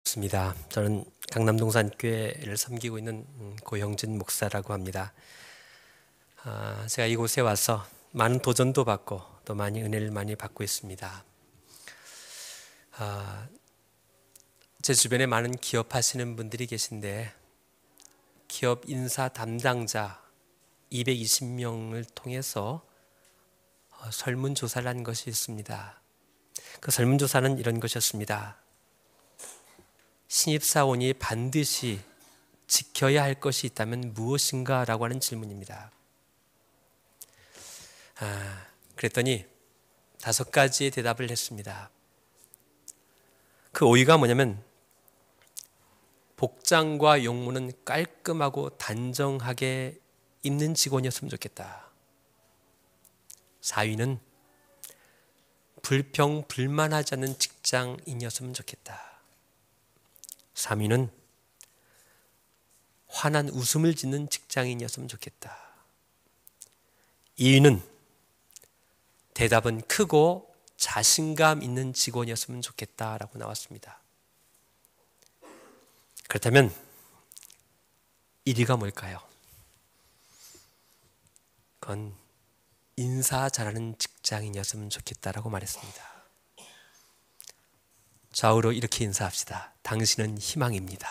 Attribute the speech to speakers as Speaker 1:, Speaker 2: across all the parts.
Speaker 1: 반갑습니다. 저는 강남동산교회를 섬기고 있는 고형진 목사라고 합니다. 제가 이곳에 와서 많은 도전도 받고 또 많이 은혜를 많이 받고 있습니다. 제 주변에 많은 기업 하시는 분들이 계신데 기업 인사 담당자 220명을 통해서 설문조사를 한 것이 있습니다. 그 설문조사는 이런 것이었습니다. 신입사원이 반드시 지켜야 할 것이 있다면 무엇인가? 라고 하는 질문입니다. 그랬더니 5가지의 대답을 했습니다. 그 5위가 뭐냐면 복장과 용무는 깔끔하고 단정하게 입는 직원이었으면 좋겠다. 4위는 불평불만하지 않는 직장인이었으면 좋겠다. 3위는 환한 웃음을 짓는 직장인이었으면 좋겠다. 2위는 대답은 크고 자신감 있는 직원이었으면 좋겠다라고 나왔습니다. 그렇다면 1위가 뭘까요? 그건 인사 잘하는 직장인이었으면 좋겠다라고 말했습니다. 좌우로 이렇게 인사합시다. 당신은 희망입니다.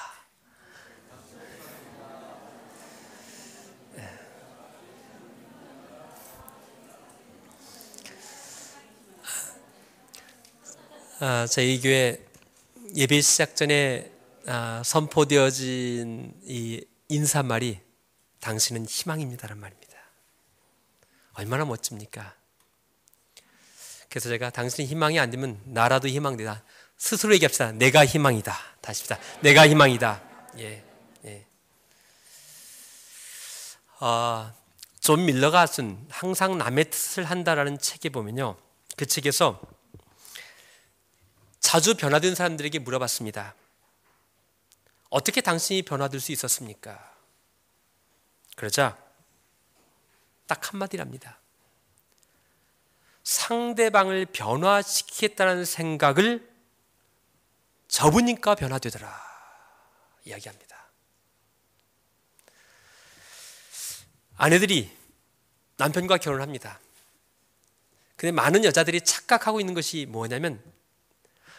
Speaker 1: 저희 교회 예배 시작 전에 선포되어진 이 인사말이 당신은 희망입니다라는 말입니다. 얼마나 멋집니까? 그래서 제가 당신이 희망이 안 되면 나라도 희망되다. 스스로 얘기합시다. 내가 희망이다. 다시 합시다. 내가 희망이다. 존 밀러가 쓴 항상 남의 뜻을 한다라는 책에 보면요, 그 책에서 자주 변화된 사람들에게 물어봤습니다. 어떻게 당신이 변화될 수 있었습니까? 그러자 딱 한마디랍니다. 상대방을 변화시키겠다는 생각을 접으니까 변화되더라 이야기합니다. 아내들이 남편과 결혼을 합니다. 근데 많은 여자들이 착각하고 있는 것이 뭐냐면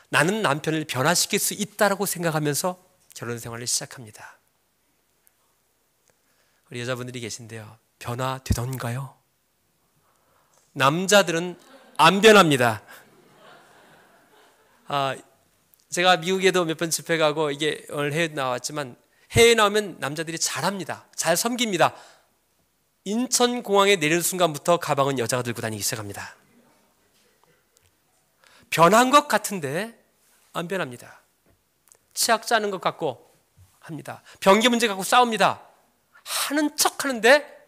Speaker 1: 나는 남편을 변화시킬 수 있다라고 생각하면서 결혼 생활을 시작합니다. 우리 여자분들이 계신데요, 변화되던가요? 남자들은 안 변합니다. 제가 미국에도 몇 번 집회 가고 이게 오늘 해외 나왔지만 해외 나오면 남자들이 잘합니다. 잘 섬깁니다. 인천공항에 내리는 순간부터 가방은 여자가 들고 다니기 시작합니다. 변한 것 같은데 안 변합니다. 치약 짜는 것 같고 합니다. 변기 문제 갖고 싸웁니다. 하는 척 하는데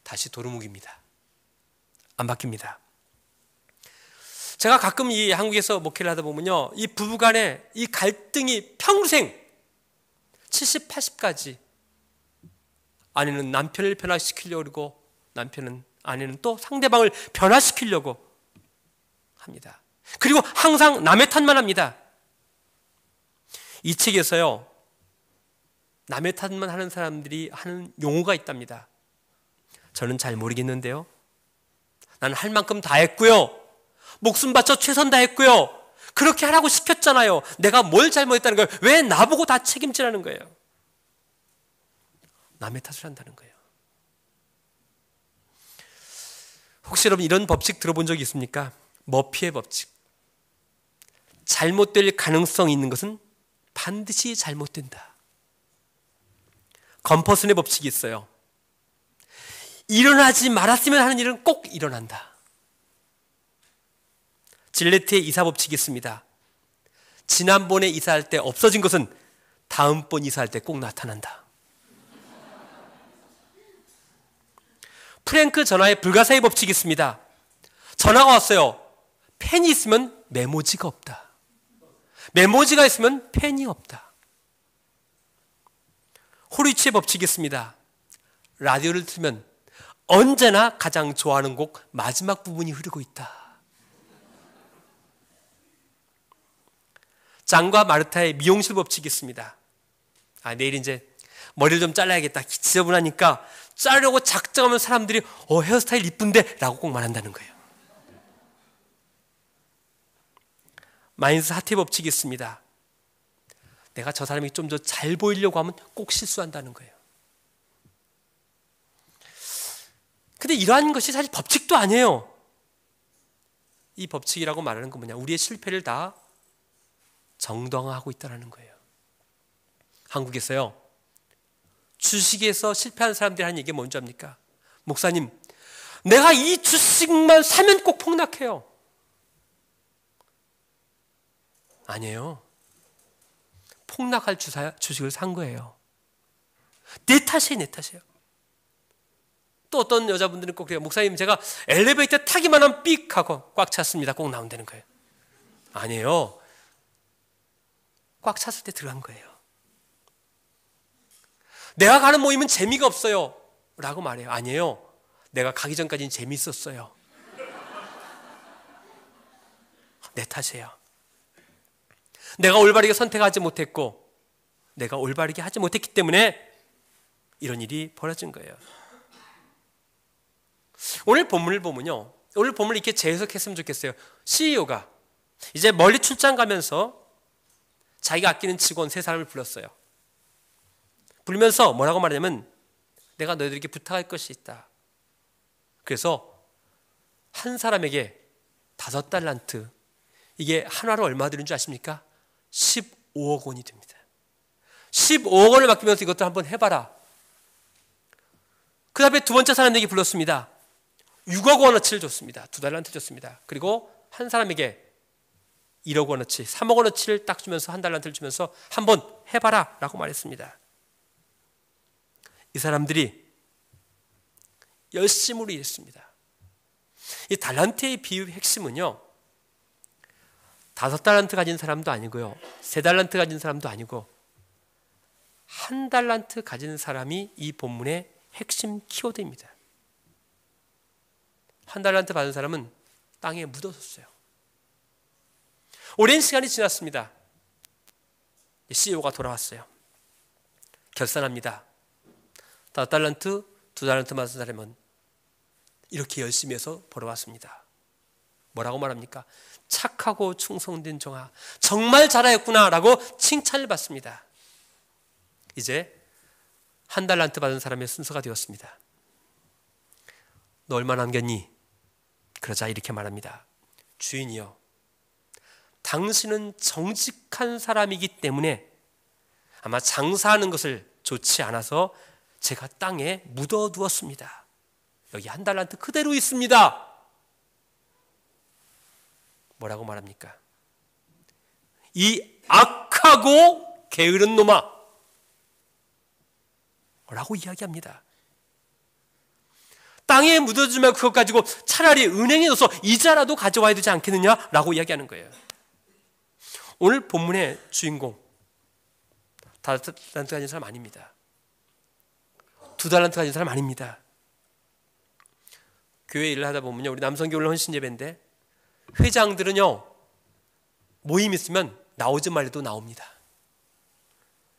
Speaker 1: 다시 도루묵입니다. 안 바뀝니다. 제가 가끔 이 한국에서 목회를 하다 보면요, 이 부부간에 이 갈등이 평생 70, 80까지 아내는 남편을 변화시키려고 그러고 남편은 아내는 또 상대방을 변화시키려고 합니다. 그리고 항상 남의 탓만 합니다. 이 책에서요, 남의 탓만 하는 사람들이 하는 용어가 있답니다. 저는 잘 모르겠는데요, 나는 할 만큼 다 했고요, 목숨 바쳐 최선 다했고요, 그렇게 하라고 시켰잖아요. 내가 뭘 잘못했다는 거예요? 왜 나보고 다 책임지라는 거예요? 남의 탓을 한다는 거예요. 혹시 여러분 이런 법칙 들어본 적이 있습니까? 머피의 법칙. 잘못될 가능성이 있는 것은 반드시 잘못된다. 검퍼슨의 법칙이 있어요. 일어나지 말았으면 하는 일은 꼭 일어난다. 질레트의 이사 법칙이 있습니다. 지난번에 이사할 때 없어진 것은 다음번 이사할 때 꼭 나타난다. 프랭크 전화의 불가사의 법칙이 있습니다. 전화가 왔어요. 펜이 있으면 메모지가 없다. 메모지가 있으면 펜이 없다. 호리치의 법칙이 있습니다. 라디오를 틀면 언제나 가장 좋아하는 곡 마지막 부분이 흐르고 있다. 장과 마르타의 미용실 법칙이 있습니다. 내일 이제 머리를 좀 잘라야겠다. 지저분하니까 자르려고 작정하면 사람들이 헤어스타일 이쁜데 라고 꼭 말한다는 거예요. 마인스 하트 법칙이 있습니다. 내가 저 사람이 좀 더 잘 보이려고 하면 꼭 실수한다는 거예요. 근데 이러한 것이 사실 법칙도 아니에요. 이 법칙이라고 말하는 건 뭐냐? 우리의 실패를 다 정당화하고 있다는 거예요. 한국에서요, 주식에서 실패하는 사람들이 하는 얘기가 뭔지 압니까? 목사님, 내가 이 주식만 사면 꼭 폭락해요. 아니에요. 폭락할 주식을 산 거예요. 내 탓이에요, 내 탓이에요. 또 어떤 여자분들은 꼭 그래요. 목사님, 제가 엘리베이터 타기만 하면 삑 하고 꽉 찼습니다. 꼭 나온다는 거예요. 아니에요. 꽉 찼을 때 들어간 거예요. 내가 가는 모임은 재미가 없어요 라고 말해요. 아니에요. 내가 가기 전까지는 재미있었어요. 내 탓이에요. 내가 올바르게 선택하지 못했고 내가 올바르게 하지 못했기 때문에 이런 일이 벌어진 거예요. 오늘 본문을 보면요, 오늘 본문을 이렇게 재해석했으면 좋겠어요. CEO가 이제 멀리 출장 가면서 자기가 아끼는 직원 3사람을 불렀어요. 부르면서 뭐라고 말하냐면, 내가 너희들에게 부탁할 것이 있다. 그래서 한 사람에게 5달란트, 이게 한화로 얼마 드는 줄 아십니까? 15억 원이 됩니다. 15억 원을 맡기면서 이것도 한번 해봐라. 그 다음에 두 번째 사람에게 불렀습니다. 6억 원어치를 줬습니다. 2달란트 줬습니다. 그리고 한 사람에게 1억 원어치, 3억 원어치를 딱 주면서 1달란트를 주면서 한번 해봐라 라고 말했습니다. 이 사람들이 열심으로 일했습니다. 이 달란트의 비유의 핵심은요, 5달란트 가진 사람도 아니고요, 3달란트 가진 사람도 아니고 1달란트 가진 사람이 이 본문의 핵심 키워드입니다. 1달란트 받은 사람은 땅에 묻어졌어요. 오랜 시간이 지났습니다. CEO가 돌아왔어요. 결산합니다. 5달란트, 2달란트 받은 사람은 이렇게 열심히 해서 벌어왔습니다. 뭐라고 말합니까? 착하고 충성된 종아, 정말 잘하였구나 라고 칭찬을 받습니다. 이제 1달란트 받은 사람의 순서가 되었습니다. 너 얼마 남겼니? 그러자 이렇게 말합니다. 주인이여, 당신은 정직한 사람이기 때문에 아마 장사하는 것을 좋지 않아서 제가 땅에 묻어두었습니다. 여기 1달란트 그대로 있습니다. 뭐라고 말합니까? 이 악하고 게으른 놈아 라고 이야기합니다. 땅에 묻어주면 그것 가지고 차라리 은행에 넣어서 이자라도 가져와야 되지 않겠느냐 라고 이야기하는 거예요. 오늘 본문의 주인공 5달란트 가진 사람 아닙니다. 2달란트 가진 사람 아닙니다. 교회 일을 하다 보면요, 우리 남성교회 헌신 예배인데 회장들은요, 모임 있으면 나오지 말래도 나옵니다.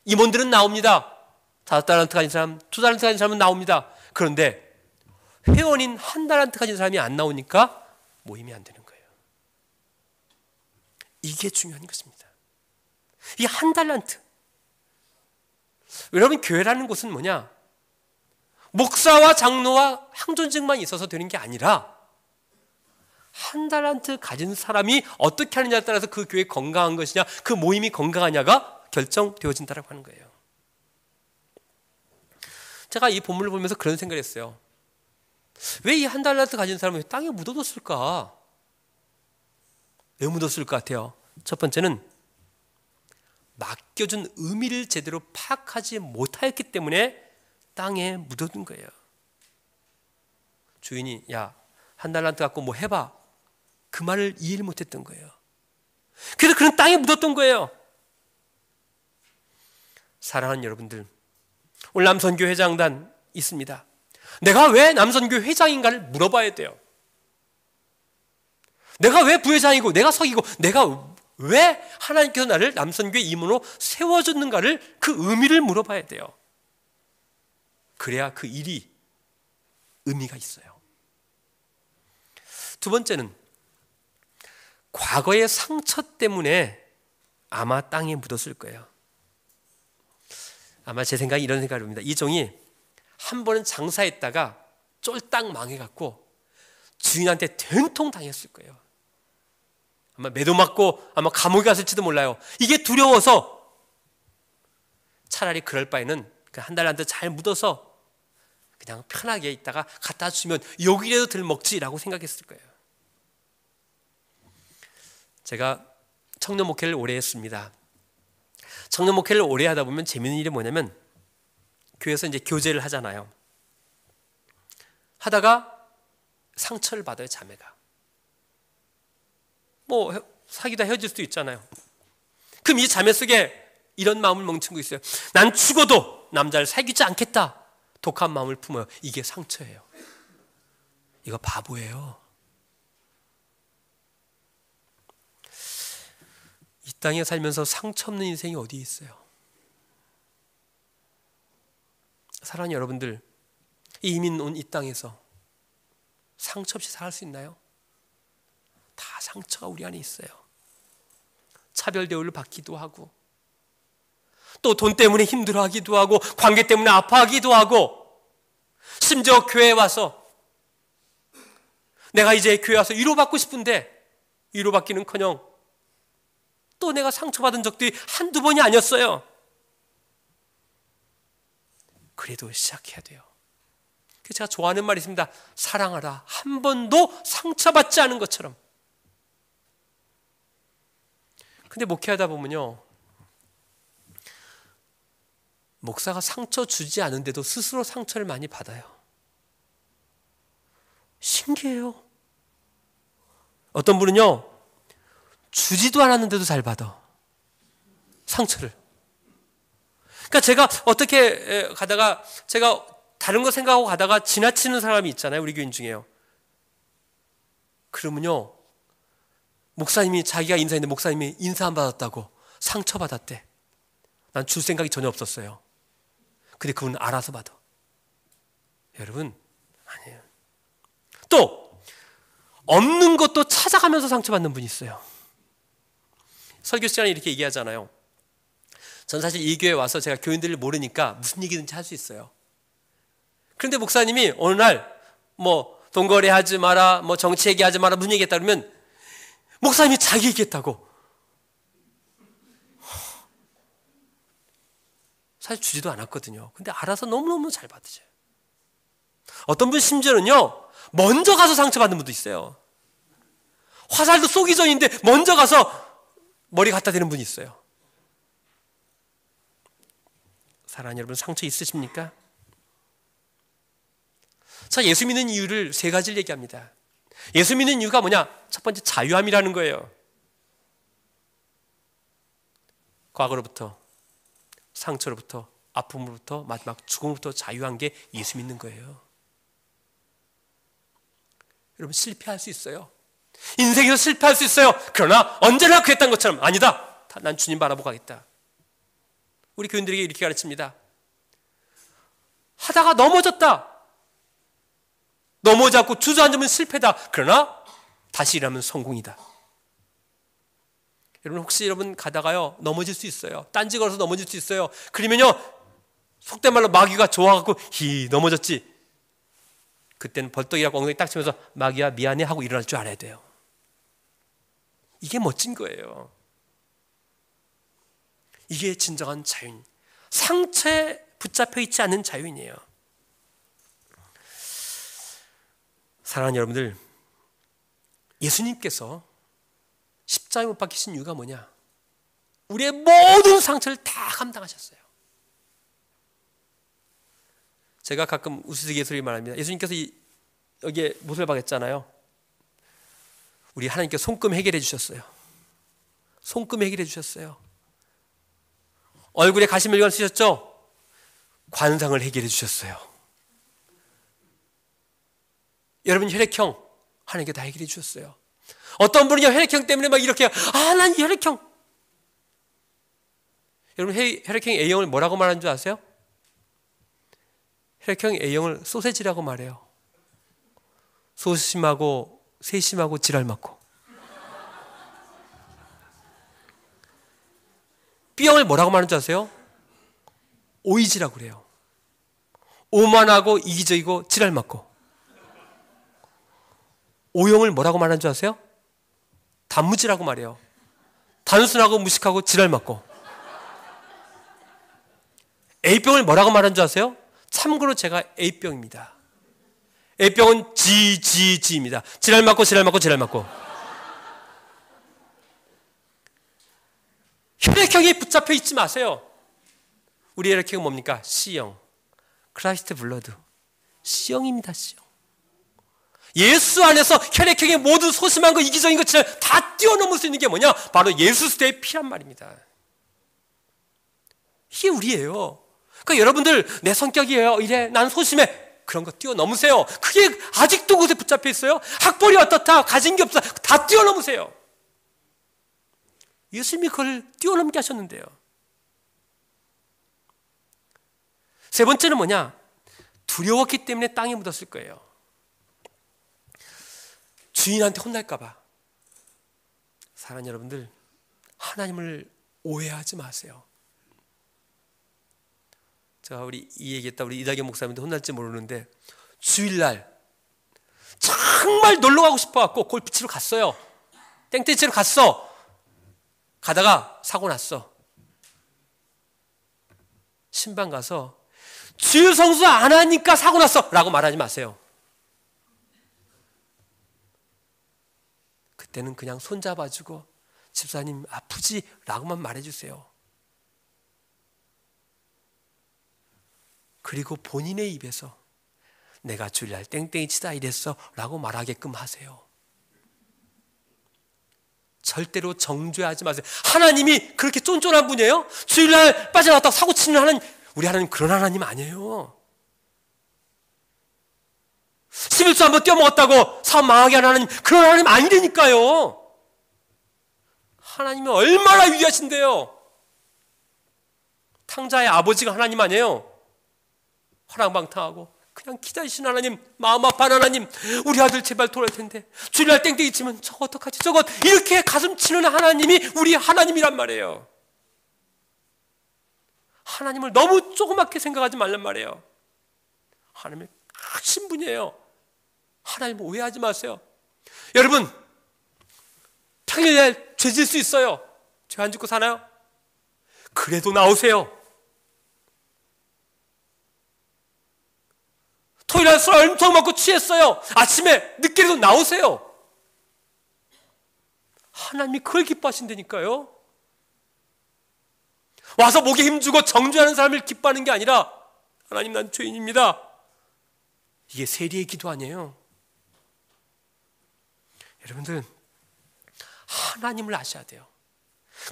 Speaker 1: 임원들은 나옵니다. 5달란트 가진 사람, 2달란트 가진 사람은 나옵니다. 그런데 회원인 1달란트 가진 사람이 안 나오니까 모임이 안 되는 거예요. 이게 중요한 것입니다. 이 1달란트. 여러분, 교회라는 곳은 뭐냐? 목사와 장로와 항존직만 있어서 되는 게 아니라 1달란트 가진 사람이 어떻게 하느냐에 따라서 그 교회 건강한 것이냐, 그 모임이 건강하냐가 결정되어진다고 하는 거예요. 제가 이 본문을 보면서 그런 생각을 했어요. 왜 이 1달란트 가진 사람을 땅에 묻어뒀을까? 왜 묻었을 것 같아요? 첫 번째는 맡겨준 의미를 제대로 파악하지 못하였기 때문에 땅에 묻어둔 거예요. 주인이 야, 1달란트 갖고 뭐 해봐, 그 말을 이해를 못했던 거예요. 그래서 그는 땅에 묻었던 거예요. 사랑하는 여러분들, 오늘 남선교 회장단 있습니다. 내가 왜 남선교 회장인가를 물어봐야 돼요. 내가 왜 부회장이고 내가 석이고 내가 왜 하나님께서 나를 남선교회 임원으로 세워줬는가를 그 의미를 물어봐야 돼요. 그래야 그 일이 의미가 있어요. 두 번째는 과거의 상처 때문에 아마 땅에 묻었을 거예요. 아마 제 생각이 이런 생각을 합니다. 이 종이 한 번은 장사했다가 쫄딱 망해갖고 주인한테 된통 당했을 거예요. 아마 매도 맞고 아마 감옥에 갔을지도 몰라요. 이게 두려워서 차라리 그럴 바에는 한 달 한 달 잘 묻어서 그냥 편하게 있다가 갖다 주면 욕이라도 덜 먹지라고 생각했을 거예요. 제가 청년 목회를 오래 했습니다. 청년 목회를 오래 하다 보면 재미있는 일이 뭐냐면 교회에서 이제 교제를 하잖아요. 하다가 상처를 받아요, 자매가. 뭐 사귀다 헤어질 수도 있잖아요. 그럼 이 자매 속에 이런 마음을 멈춘 거 있어요. 난 죽어도 남자를 사귀지 않겠다. 독한 마음을 품어요. 이게 상처예요. 이거 바보예요. 이 땅에 살면서 상처 없는 인생이 어디 있어요? 사랑하는 여러분들, 이민 온 이 땅에서 상처 없이 살 수 있나요? 다 상처가 우리 안에 있어요. 차별 대우를 받기도 하고, 또 돈 때문에 힘들어하기도 하고, 관계 때문에 아파하기도 하고, 심지어 교회에 와서 내가 이제 교회 와서 위로받고 싶은데 위로받기는커녕 또 내가 상처받은 적들이 한두 번이 아니었어요. 그래도 시작해야 돼요. 그래서 제가 좋아하는 말이 있습니다. 사랑하라. 한 번도 상처받지 않은 것처럼. 근데 목회하다 보면요, 목사가 상처 주지 않은데도 스스로 상처를 많이 받아요. 신기해요. 어떤 분은요, 주지도 않았는데도 잘 받아, 상처를. 그러니까 제가 어떻게 가다가, 제가 다른 거 생각하고 가다가 지나치는 사람이 있잖아요, 우리 교인 중에요. 그러면요, 목사님이, 자기가 인사했는데 목사님이 인사 안 받았다고 상처받았대. 난 줄 생각이 전혀 없었어요. 근데 그분은 알아서 받아. 여러분, 아니에요. 또 없는 것도 찾아가면서 상처받는 분이 있어요. 설교 시간에 이렇게 얘기하잖아요. 전 사실 이 교회에 와서 제가 교인들을 모르니까 무슨 얘기든지 할 수 있어요. 그런데 목사님이 어느 날 뭐 돈거래 하지 마라, 뭐 정치 얘기하지 마라, 무슨 얘기했다 그러면 목사님이 자기 얘기했다고. 사실 주지도 않았거든요. 근데 알아서 너무너무 잘 받으셔요. 어떤 분 심지어는요, 먼저 가서 상처받는 분도 있어요. 화살도 쏘기 전인데 먼저 가서 머리 갖다 대는 분이 있어요. 사랑하는 여러분, 상처 있으십니까? 자, 예수 믿는 이유를 세 가지를 얘기합니다. 예수 믿는 이유가 뭐냐? 첫 번째, 자유함이라는 거예요. 과거로부터, 상처로부터, 아픔으로부터, 마지막 죽음으로부터 자유한 게 예수 믿는 거예요. 여러분, 실패할 수 있어요. 인생에서 실패할 수 있어요. 그러나 언제나 그랬던 것처럼, 아니다, 난 주님 바라보고 가겠다. 우리 교인들에게 이렇게 가르칩니다. 하다가 넘어졌다. 넘어지 않고 주저앉으면 실패다. 그러나 다시 일하면 성공이다. 여러분, 혹시 여러분 가다가요, 넘어질 수 있어요. 딴지 걸어서 넘어질 수 있어요. 그러면요, 속된 말로 마귀가 좋아갖고 넘어졌지. 그때는 벌떡이라고 엉덩이 딱 치면서 마귀야 미안해 하고 일어날 줄 알아야 돼요. 이게 멋진 거예요. 이게 진정한 자유인, 상처에 붙잡혀 있지 않는 자유인이에요. 사랑하는 여러분들, 예수님께서 십자가에 못 박히신 이유가 뭐냐? 우리의 모든 상처를 다 감당하셨어요. 제가 가끔 우스갯소리 말합니다. 예수님께서 여기에 못을 박았잖아요. 우리 하나님께 손금 해결해 주셨어요. 손금 해결해 주셨어요. 얼굴에 가시멜리관 쓰셨죠? 관상을 해결해 주셨어요. 여러분 혈액형 하나님께 다 해결해 주셨어요. 어떤 분은요, 혈액형 때문에 막 이렇게, 난 혈액형. 여러분, 혈액형 A형을 뭐라고 말하는 줄 아세요? 혈액형 A형을 소세지라고 말해요. 소심하고 세심하고 지랄 맞고. B형을 뭐라고 말하는 줄 아세요? 오이지라고 그래요. 오만하고 이기적이고 지랄 맞고. O형을 뭐라고 말하는 줄 아세요? 단무지라고 말해요. 단순하고 무식하고 지랄 맞고. A병을 뭐라고 말하는 줄 아세요? 참고로 제가 A병입니다. A병은 G입니다. 지랄 맞고 지랄 맞고 지랄 맞고. 혈액형에 붙잡혀 있지 마세요. 우리 혈액형은 뭡니까? C형. 크라이스트 블러드. C형입니다. C형. 예수 안에서 혈액형의 모든 소심한 거, 이기적인 것을 다 뛰어넘을 수 있는 게 뭐냐? 바로 예수 그리스도의 피란 말입니다. 이게 우리예요. 그러니까 여러분들, 내 성격이에요, 이래, 난 소심해, 그런 거 뛰어넘으세요. 그게 아직도 그것에 붙잡혀 있어요? 학벌이 어떻다, 가진 게 없다, 다 뛰어넘으세요. 예수님이 그걸 뛰어넘게 하셨는데요. 세 번째는 뭐냐? 두려웠기 때문에 땅에 묻었을 거예요. 주인한테 혼날까 봐. 사랑하는 여러분들, 하나님을 오해하지 마세요. 제가 우리 이 얘기했다, 우리 이다경 목사님도 혼날지 모르는데, 주일날 정말 놀러 가고 싶어갖고 골프 치러 갔어요. 땡땡이 치러 갔어. 가다가 사고 났어. 신방 가서 주일 성수 안 하니까 사고 났어 라고 말하지 마세요. 그때는 그냥 손잡아주고 집사님 아프지? 라고만 말해주세요. 그리고 본인의 입에서 내가 주일날 땡땡이 치다 이랬어 라고 말하게끔 하세요. 절대로 정죄하지 마세요. 하나님이 그렇게 쫀쫀한 분이에요? 주일날 빠져나왔다고 사고 치는 하나님, 우리 하나님 그런 하나님 아니에요. 11조 한번 떼어먹었다고 사업 망하게 하는 하나님, 그런 하나님 아니라니까요. 하나님은 얼마나 위대하신데요. 탕자의 아버지가 하나님 아니에요. 화랑방탕하고 그냥 기다리시는 하나님, 마음 아파하는 하나님, 우리 아들 제발 돌아올 텐데 주일날 땡땡이 치면 저거 어떡하지, 저거, 이렇게 가슴 치는 하나님이 우리 하나님이란 말이에요. 하나님을 너무 조그맣게 생각하지 말란 말이에요. 하나님은 크신 분이에요. 하나님 오해하지 마세요. 여러분, 평일날 죄 질 수 있어요. 죄 안 짓고 사나요? 그래도 나오세요. 토요일날 술 엄청 먹고 취했어요. 아침에 늦게라도 나오세요. 하나님이 그걸 기뻐하신다니까요. 와서 목에 힘주고 정죄하는 사람을 기뻐하는 게 아니라, 하나님 난 죄인입니다, 이게 세리의 기도 아니에요. 여러분들, 하나님을 아셔야 돼요.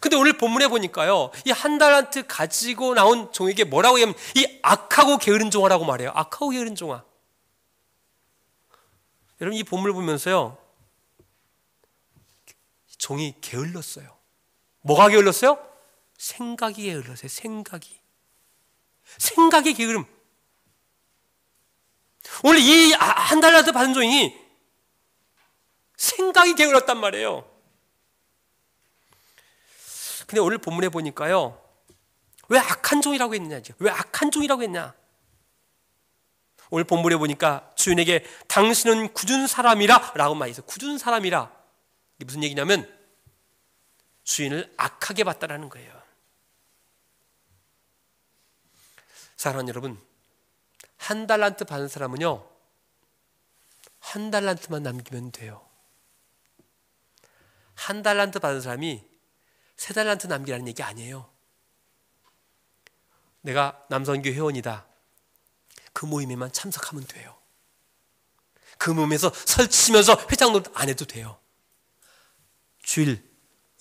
Speaker 1: 근데 오늘 본문에 보니까요, 이 한 달란트 가지고 나온 종에게 뭐라고 하냐면 이 악하고 게으른 종아라고 말해요. 악하고 게으른 종아. 여러분, 이 본문을 보면서요, 종이 게을렀어요. 뭐가 게을렀어요? 생각이 게을렀어요. 생각이 게으름. 오늘 이 한 달란트 받은 종이 생각이 게을렀단 말이에요. 근데 오늘 본문에 보니까요, 왜 악한 종이라고 했느냐, 왜 악한 종이라고 했냐. 오늘 본문에 보니까 주인에게 당신은 굳은 사람이라 라고 말이 있어요. 굳은 사람이라. 이게 무슨 얘기냐면 주인을 악하게 봤다라는 거예요. 사랑하는 여러분, 한 달란트 받은 사람은요, 한 달란트만 남기면 돼요. 한 달란트 받은 사람이 세 달란트 남기라는 얘기 아니에요. 내가 남선교 회원이다, 그 모임에만 참석하면 돼요. 그 모임에서 설치면서 회장노릇 안 해도 돼요. 주일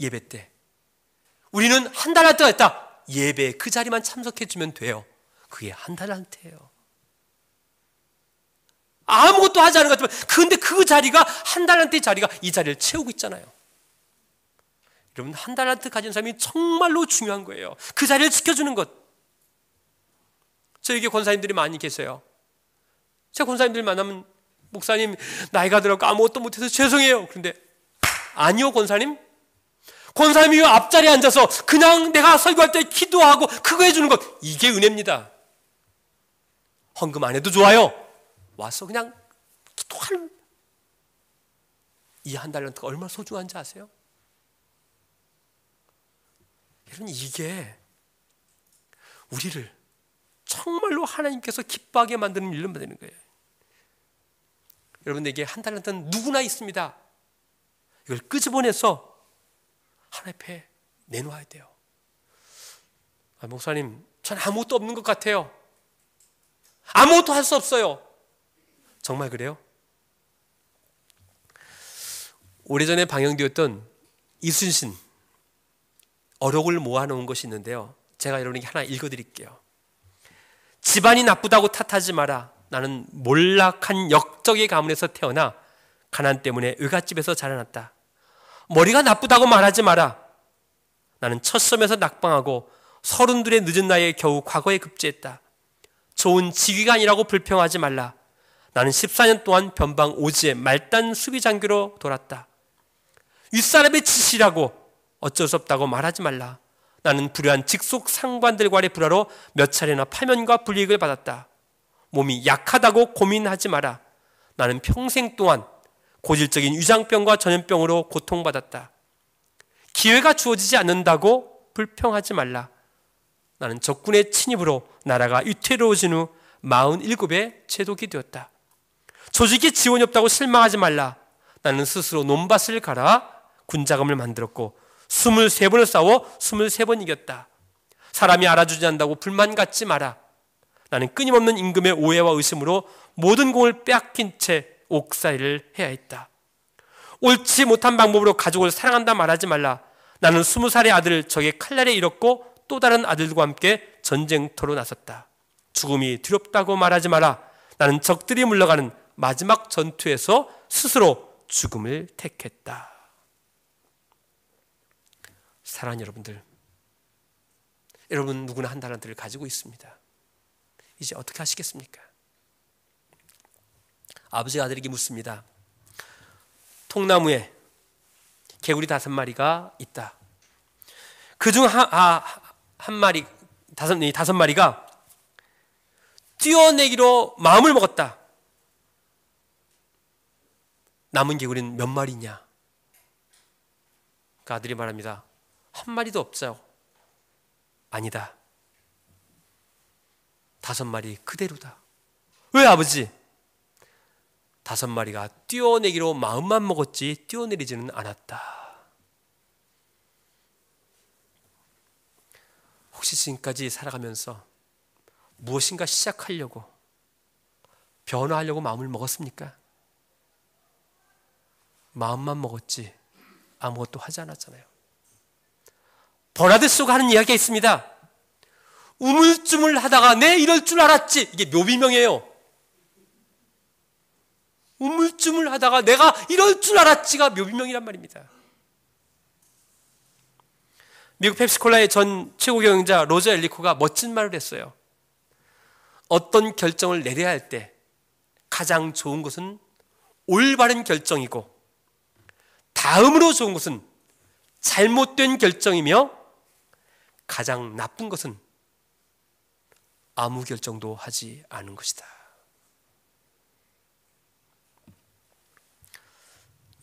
Speaker 1: 예배 때 우리는 한 달란트가 있다, 예배 그 자리만 참석해 주면 돼요. 그게 한 달란트예요. 아무것도 하지 않은 것 같지만 그런데 그 자리가 한 달란트의 자리가 이 자리를 채우고 있잖아요. 여러분, 한 달란트 가진 사람이 정말로 중요한 거예요. 그 자리를 지켜주는 것. 저에게 권사님들이 많이 계세요. 제가 권사님들 만나면 목사님 나이가 들었고 아무것도 못해서 죄송해요. 그런데 아니요 권사님. 권사님이 앞자리에 앉아서 그냥 내가 설교할 때 기도하고 그거 해주는 것, 이게 은혜입니다. 헌금 안 해도 좋아요. 와서 그냥 기도하는, 이 한 달란트가 얼마나 소중한지 아세요? 여러분, 이게 우리를 정말로 하나님께서 기뻐하게 만드는 일로 만드는 거예요. 여러분에게 한 달란트는 누구나 있습니다. 이걸 끄집어내서 하나님 앞에 내놓아야 돼요. 목사님, 전 아무것도 없는 것 같아요. 아무것도 할 수 없어요. 정말 그래요? 오래전에 방영되었던 이순신 어록을 모아놓은 것이 있는데요, 제가 여러분에게 하나 읽어드릴게요. 집안이 나쁘다고 탓하지 마라. 나는 몰락한 역적의 가문에서 태어나 가난 때문에 외갓집에서 자라났다. 머리가 나쁘다고 말하지 마라. 나는 첫섬에서 낙방하고 32의 늦은 나이에 겨우 과거에 급제했다. 좋은 직위가 아니라고 불평하지 말라. 나는 14년 동안 변방 오지에 말단 수비장교로 돌았다. 윗사람의 짓이라고 어쩔 수 없다고 말하지 말라. 나는 불효한 직속 상관들과의 불화로 몇 차례나 파면과 불이익을 받았다. 몸이 약하다고 고민하지 마라. 나는 평생 동안 고질적인 위장병과 전염병으로 고통받았다. 기회가 주어지지 않는다고 불평하지 말라. 나는 적군의 침입으로 나라가 위태로워진 후 47에 제독이 되었다. 조직에 지원이 없다고 실망하지 말라. 나는 스스로 논밭을 갈아 군자금을 만들었고 23번을 싸워 23번 이겼다. 사람이 알아주지 않는다고 불만 갖지 마라. 나는 끊임없는 임금의 오해와 의심으로 모든 공을 빼앗긴 채 옥살이를 해야 했다. 옳지 못한 방법으로 가족을 사랑한다 말하지 말라. 나는 20살의 아들을 적의 칼날에 잃었고 또 다른 아들들과 함께 전쟁터로 나섰다. 죽음이 두렵다고 말하지 마라. 나는 적들이 물러가는 마지막 전투에서 스스로 죽음을 택했다. 사랑하는 여러분들, 여러분 누구나 한 달란트를 가지고 있습니다. 이제 어떻게 하시겠습니까? 아버지가 아들에게 묻습니다. 통나무에 개구리 5마리가 있다. 그중 한 마리, 다섯 마리가 뛰어내기로 마음을 먹었다. 남은 개구리는 몇 마리냐? 그 아들이 말합니다. 한 마리도 없어요. 아니다. 5마리 그대로다. 왜 아버지? 5마리가 뛰어내기로 마음만 먹었지 뛰어내리지는 않았다. 혹시 지금까지 살아가면서 무엇인가 시작하려고, 변화하려고 마음을 먹었습니까? 마음만 먹었지 아무것도 하지 않았잖아요. 버나드 쇼가 하는 이야기가 있습니다. 우물쭈물 하다가 내 이럴 줄 알았지. 이게 묘비명이에요. 우물쭈물 하다가 내가 이럴 줄 알았지가 묘비명이란 말입니다. 미국 펩시콜라의 전 최고 경영자 로저 엘리코가 멋진 말을 했어요. 어떤 결정을 내려야 할 때 가장 좋은 것은 올바른 결정이고 다음으로 좋은 것은 잘못된 결정이며 가장 나쁜 것은 아무 결정도 하지 않은 것이다.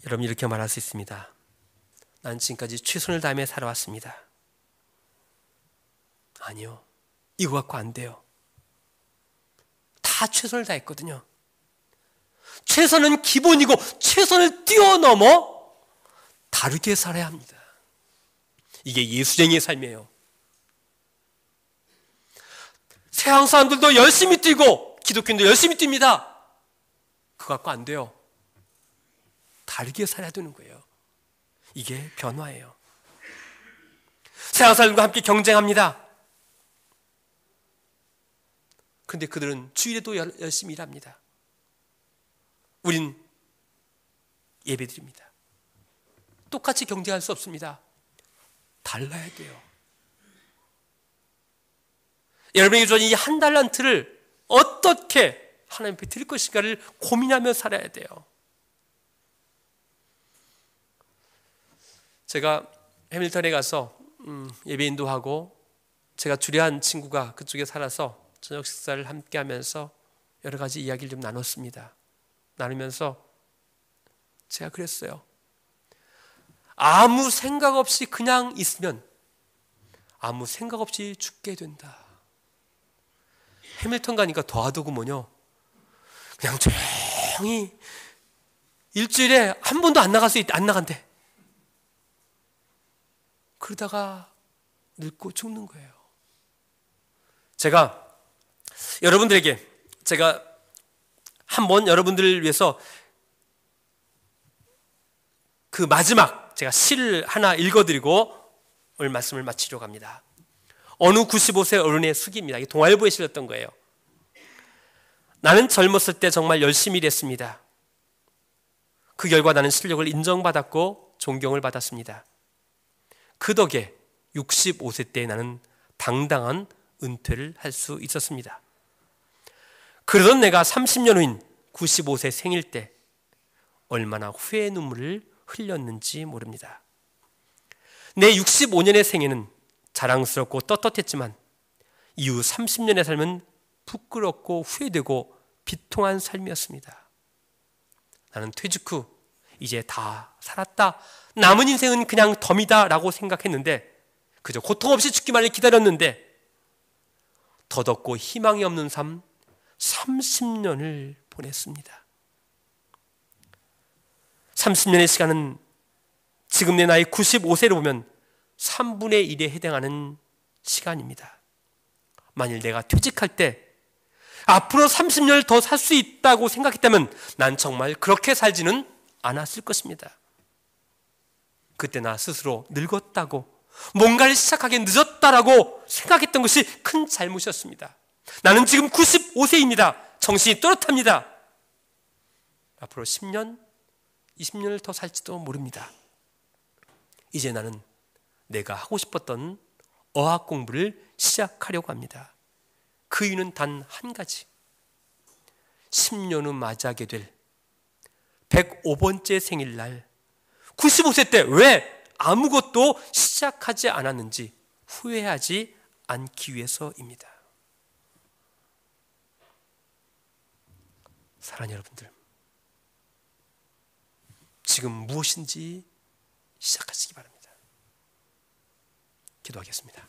Speaker 1: 여러분, 이렇게 말할 수 있습니다. 난 지금까지 최선을 다하며 살아왔습니다. 아니요, 이거 갖고 안 돼요. 다 최선을 다했거든요. 최선은 기본이고 최선을 뛰어넘어 다르게 살아야 합니다. 이게 예수쟁이의 삶이에요. 세상 사람들도 열심히 뛰고 기독교인도 열심히 뜁니다. 그거 갖고 안 돼요. 다르게 살아야 되는 거예요. 이게 변화예요. 세상 사람들과 함께 경쟁합니다. 그런데 그들은 주일에도 열심히 일합니다. 우린 예배드립니다. 똑같이 경쟁할 수 없습니다. 달라야 돼요. 여러분에게 주어진 이 한 달란트를 어떻게 하나님 앞에 드릴 것인가를 고민하며 살아야 돼요. 제가 해밀턴에 가서 예배 인도하고 제가 주례한 친구가 그쪽에 살아서 저녁 식사를 함께 하면서 여러 가지 이야기를 좀 나눴습니다. 나누면서 제가 그랬어요. 아무 생각 없이 그냥 있으면 아무 생각 없이 죽게 된다. 해밀턴 가니까 더하더구먼요. 그냥 조용히 일주일에 한 번도 안 나간대. 그러다가 늙고 죽는 거예요. 제가 여러분들에게 제가 한번 여러분들을 위해서 그 마지막 제가 시를 하나 읽어드리고 오늘 말씀을 마치려고 합니다. 어느 95세 어른의 수기입니다. 이게 동아일보에 실렸던 거예요. 나는 젊었을 때 정말 열심히 일했습니다. 그 결과 나는 실력을 인정받았고 존경을 받았습니다. 그 덕에 65세 때 나는 당당한 은퇴를 할 수 있었습니다. 그러던 내가 30년 후인 95세 생일 때 얼마나 후회의 눈물을 흘렸는지 모릅니다. 내 65년의 생애는 자랑스럽고 떳떳했지만 이후 30년의 삶은 부끄럽고 후회되고 비통한 삶이었습니다. 나는 퇴직 후 이제 다 살았다, 남은 인생은 그냥 덤이다 라고 생각했는데 그저 고통 없이 죽기만을 기다렸는데 덧없고 희망이 없는 삶 30년을 보냈습니다. 30년의 시간은 지금 내 나이 95세로 보면 3분의 1에 해당하는 시간입니다. 만일 내가 퇴직할 때 앞으로 30년을 더 살 수 있다고 생각했다면 난 정말 그렇게 살지는 않았을 것입니다. 그때 나 스스로 늙었다고, 뭔가를 시작하기 늦었다라고 생각했던 것이 큰 잘못이었습니다. 나는 지금 95세입니다. 정신이 또렷합니다. 앞으로 10년, 20년을 더 살지도 모릅니다. 이제 나는 내가 하고 싶었던 어학 공부를 시작하려고 합니다. 그 이유는 단 한 가지. 10년 후 맞이하게 될 105번째 생일날 95세 때 왜 아무것도 시작하지 않았는지 후회하지 않기 위해서입니다. 사랑하는 여러분들, 지금 무엇인지 시작하시기 바랍니다. 기도하겠습니다.